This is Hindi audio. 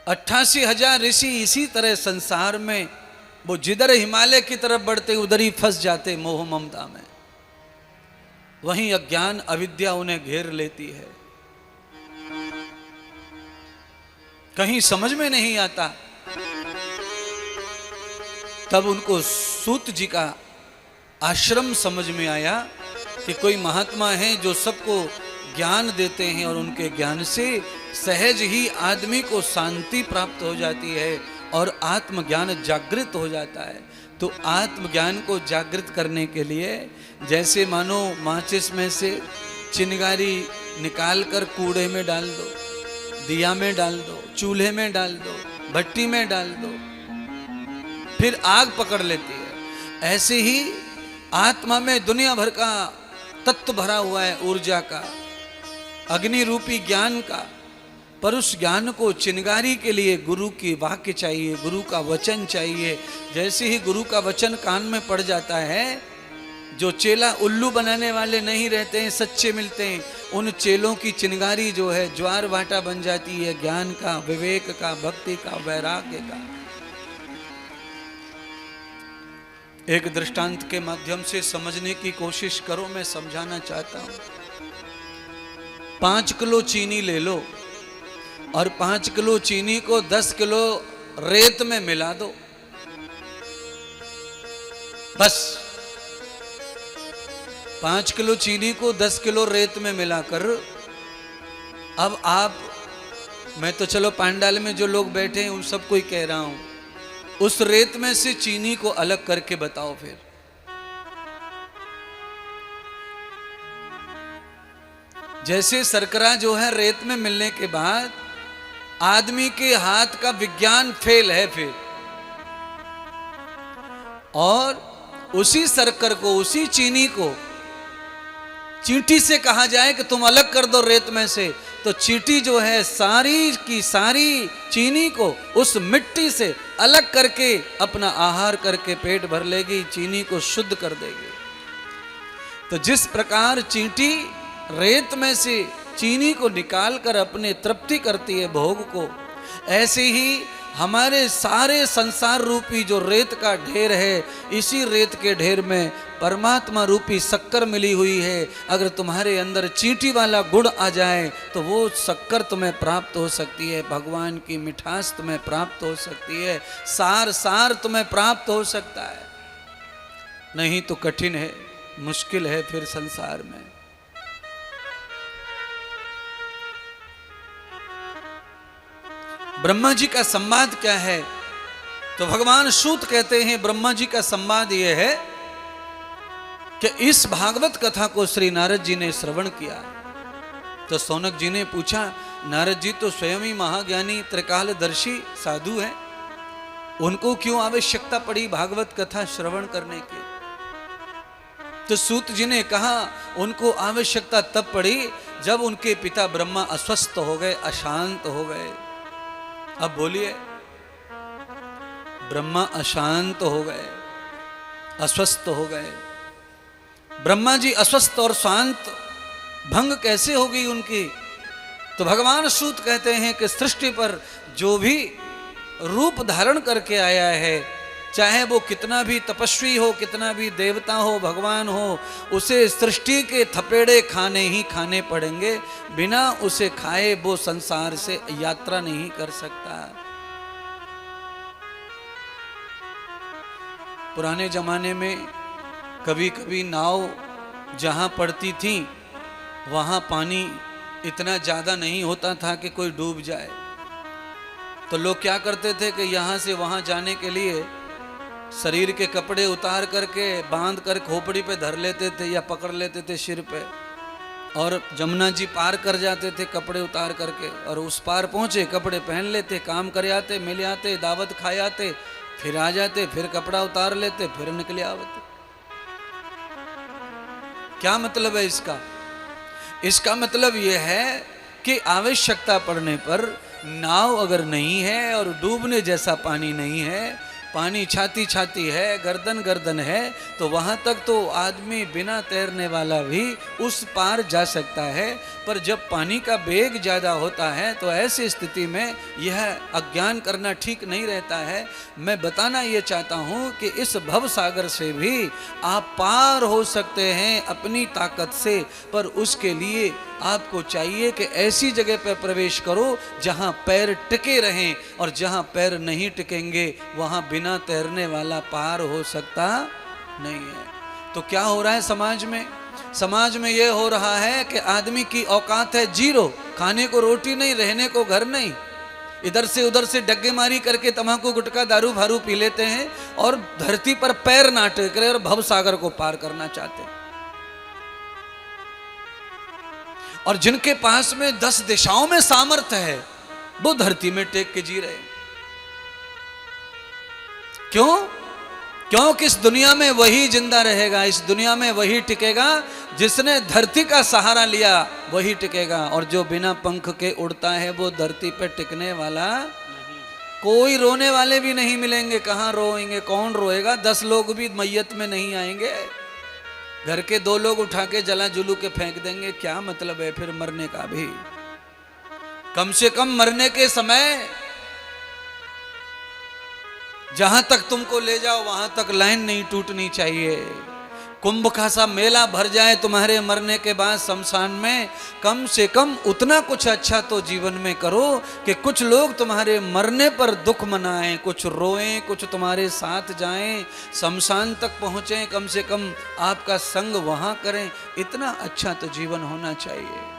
88,000 ऋषि इसी तरह संसार में वो जिधर हिमालय की तरफ बढ़ते उधर ही फंस जाते मोह ममता में। वहीं अज्ञान अविद्या उन्हें घेर लेती है, कहीं समझ में नहीं आता। तब उनको सूत जी का आश्रम समझ में आया कि कोई महात्मा है जो सबको ज्ञान देते हैं और उनके ज्ञान से सहज ही आदमी को शांति प्राप्त हो जाती है और आत्मज्ञान जागृत हो जाता है। तो आत्मज्ञान को जागृत करने के लिए जैसे मानो माचिस में से चिंगारी निकाल कर कूड़े में डाल दो, दिया में डाल दो, चूल्हे में डाल दो, भट्टी में डाल दो, फिर आग पकड़ लेती है। ऐसे ही आत्मा में दुनिया भर का तत्व भरा हुआ है, ऊर्जा का, अग्नि रूपी ज्ञान का। पर उस ज्ञान को चिंगारी के लिए गुरु की वाक्य चाहिए, गुरु का वचन चाहिए। जैसे ही गुरु का वचन कान में पड़ जाता है, जो चेला उल्लू बनाने वाले नहीं रहते हैं, सच्चे मिलते हैं, उन चेलों की चिंगारी जो है ज्वार भाटा बन जाती है, ज्ञान का, विवेक का, भक्ति का, वैराग्य का। एक दृष्टांत के माध्यम से समझने की कोशिश करो, मैं समझाना चाहता हूं। 5 किलो चीनी ले लो और 5 किलो चीनी को 10 किलो रेत में मिला दो, बस 5 किलो चीनी को 10 किलो रेत में मिलाकर, अब आप, मैं तो चलो पांडाल में जो लोग बैठे हैं उन सबको ही कह रहा हूं, उस रेत में से चीनी को अलग करके बताओ। फिर जैसे शर्करा जो है रेत में मिलने के बाद आदमी के हाथ का विज्ञान फेल है फिर, और उसी शर्कर को, उसी चीनी को चींटी से कहा जाए कि तुम अलग कर दो रेत में से, तो चींटी जो है सारी की सारी चीनी को उस मिट्टी से अलग करके अपना आहार करके पेट भर लेगी, चीनी को शुद्ध कर देगी। तो जिस प्रकार चींटी रेत में से चीनी को निकाल कर अपने तृप्ति करती है भोग को, ऐसे ही हमारे सारे संसार रूपी जो रेत का ढेर है, इसी रेत के ढेर में परमात्मा रूपी शक्कर मिली हुई है। अगर तुम्हारे अंदर चींटी वाला गुण आ जाए तो वो शक्कर तुम्हें प्राप्त हो सकती है, भगवान की मिठास तुम्हें प्राप्त हो सकती है, सार सार तुम्हें प्राप्त हो सकता है। नहीं तो कठिन है, मुश्किल है फिर संसार में। ब्रह्मा जी का संवाद क्या है? तो भगवान सूत कहते हैं ब्रह्मा जी का संवाद यह है कि इस भागवत कथा को श्री नारद जी ने श्रवण किया। तो सौनक जी ने पूछा, नारद जी तो स्वयं ही महाज्ञानी त्रिकालदर्शी साधु हैं, उनको क्यों आवश्यकता पड़ी भागवत कथा श्रवण करने की? तो सूत जी ने कहा, उनको आवश्यकता तब पड़ी जब उनके पिता ब्रह्मा अस्वस्थ हो गए, अशांत हो गए। अब बोलिए, ब्रह्मा अशांत हो गए, अस्वस्थ हो गए। ब्रह्मा जी अस्वस्थ और शांत भंग कैसे हो गई उनकी? तो भगवान सूत कहते हैं कि सृष्टि पर जो भी रूप धारण करके आया है, चाहे वो कितना भी तपस्वी हो, कितना भी देवता हो, भगवान हो, उसे सृष्टि के थपेड़े खाने ही खाने पड़ेंगे। बिना उसे खाए वो संसार से यात्रा नहीं कर सकता। पुराने जमाने में कभी कभी नाव जहां पड़ती थी वहां पानी इतना ज्यादा नहीं होता था कि कोई डूब जाए। तो लोग क्या करते थे कि यहां से वहां जाने के लिए शरीर के कपड़े उतार करके बांध कर खोपड़ी पे धर लेते थे या पकड़ लेते थे सिर पे, और जमुना जी पार कर जाते थे कपड़े उतार करके, और उस पार पहुंचे, कपड़े पहन लेते, काम कर आते, मिल आते, दावत खाए आते, फिर आ जाते, फिर कपड़ा उतार लेते, फिर निकले आवते। क्या मतलब है इसका? इसका मतलब यह है कि आवश्यकता पड़ने पर नाव अगर नहीं है और डूबने जैसा पानी नहीं है, पानी छाती छाती है, गर्दन गर्दन है, तो वहाँ तक तो आदमी बिना तैरने वाला भी उस पार जा सकता है। पर जब पानी का वेग ज़्यादा होता है तो ऐसी स्थिति में यह अज्ञान करना ठीक नहीं रहता है। मैं बताना ये चाहता हूँ कि इस भव सागर से भी आप पार हो सकते हैं अपनी ताकत से, पर उसके लिए आपको चाहिए कि ऐसी जगह पर प्रवेश करो जहाँ पैर टिके रहें, और जहाँ पैर नहीं टिकेंगे वहाँ बिना तैरने वाला पार हो सकता नहीं है। तो क्या हो रहा है समाज में? समाज में यह हो रहा है कि आदमी की औकात है जीरो, खाने को रोटी नहीं, रहने को घर नहीं, इधर से उधर से डग्गेमारी करके तम्बाकू गुटखा दारू भारू पी लेते हैं और धरती पर पैर ना टेक रहे और भव सागर को पार करना चाहते हैं। और जिनके पास में 10 दिशाओं में सामर्थ्य है वो धरती में टेक के जी रहे। क्यों? क्योंकि इस दुनिया में वही जिंदा रहेगा, इस दुनिया में वही टिकेगा जिसने धरती का सहारा लिया, वही टिकेगा। और जो बिना पंख के उड़ता है वो धरती पे टिकने वाला नहीं। कोई रोने वाले भी नहीं मिलेंगे, कहाँ रोएंगे, कौन रोएगा? 10 लोग भी मैयत में नहीं आएंगे, घर के 2 लोग उठा के जला जुलू के फेंक देंगे, क्या मतलब है फिर मरने का भी? कम से कम मरने के समय जहां तक तुमको ले जाओ वहां तक लाइन नहीं टूटनी चाहिए। कुंभ का सा मेला भर जाए तुम्हारे मरने के बाद शमशान में, कम से कम उतना कुछ अच्छा तो जीवन में करो कि कुछ लोग तुम्हारे मरने पर दुख मनाएं, कुछ रोएं, कुछ तुम्हारे साथ जाएं, शमशान तक पहुंचें, कम से कम आपका संग वहां करें। इतना अच्छा तो जीवन होना चाहिए।